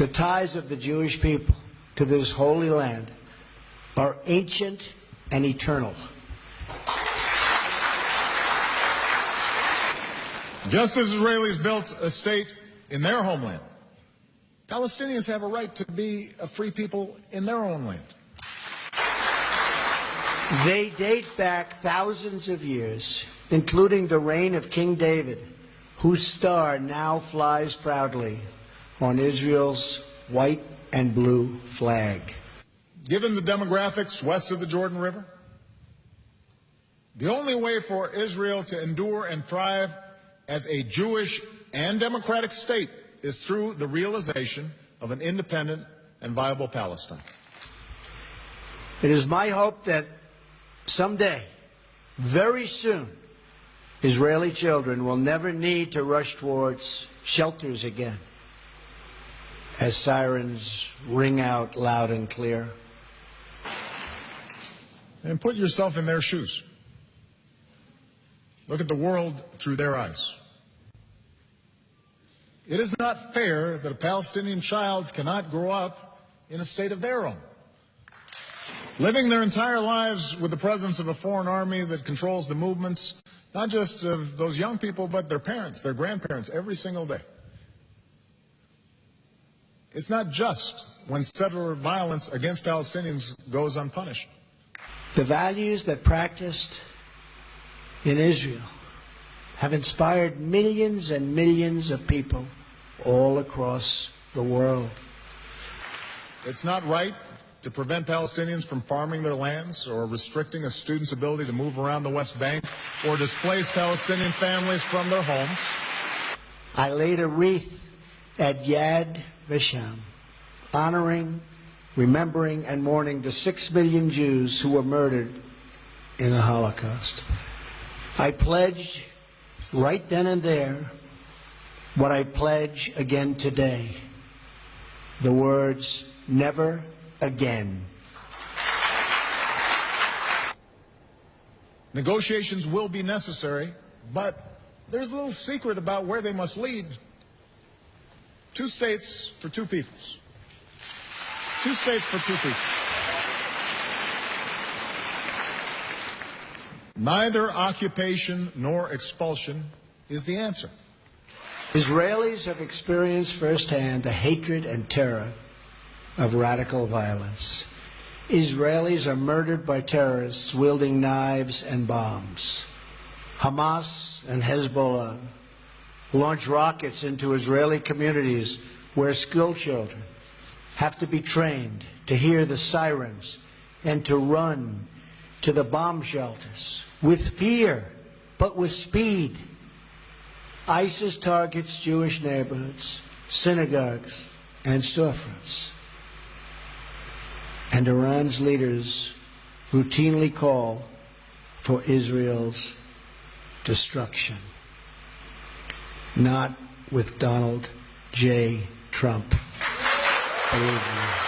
The ties of the Jewish people to this holy land are ancient and eternal. Just as Israelis built a state in their homeland, Palestinians have a right to be a free people in their own land. They date back thousands of years, including the reign of King David, whose star now flies proudly on Israel's white and blue flag. Given the demographics west of the Jordan River, the only way for Israel to endure and thrive as a Jewish and democratic state is through the realization of an independent and viable Palestine. It is my hope that someday, very soon, Israeli children will never need to rush towards shelters again as sirens ring out loud and clear. And put yourself in their shoes. Look at the world through their eyes. It is not fair that a Palestinian child cannot grow up in a state of their own, living their entire lives with the presence of a foreign army that controls the movements, not just of those young people, but their parents, their grandparents, every single day. It's not just when settler violence against Palestinians goes unpunished. The values that practiced in Israel have inspired millions and millions of people all across the world. It's not right to prevent Palestinians from farming their lands or restricting a student's ability to move around the West Bank or displace Palestinian families from their homes. I laid a wreath at Yad Vashem, honoring, remembering, and mourning the 6 million Jews who were murdered in the Holocaust. I pledged right then and there what I pledge again today, the words, never again. Negotiations will be necessary, but there's a little secret about where they must lead. 2 states for 2 peoples. 2 states for 2 peoples. Neither occupation nor expulsion is the answer. Israelis have experienced firsthand the hatred and terror of radical violence. Israelis are murdered by terrorists wielding knives and bombs. Hamas and Hezbollah launch rockets into Israeli communities where school children have to be trained to hear the sirens and to run to the bomb shelters with fear, but with speed. ISIS targets Jewish neighborhoods, synagogues, and storefronts. And Iran's leaders routinely call for Israel's destruction. Not with Donald J. Trump. Believe me.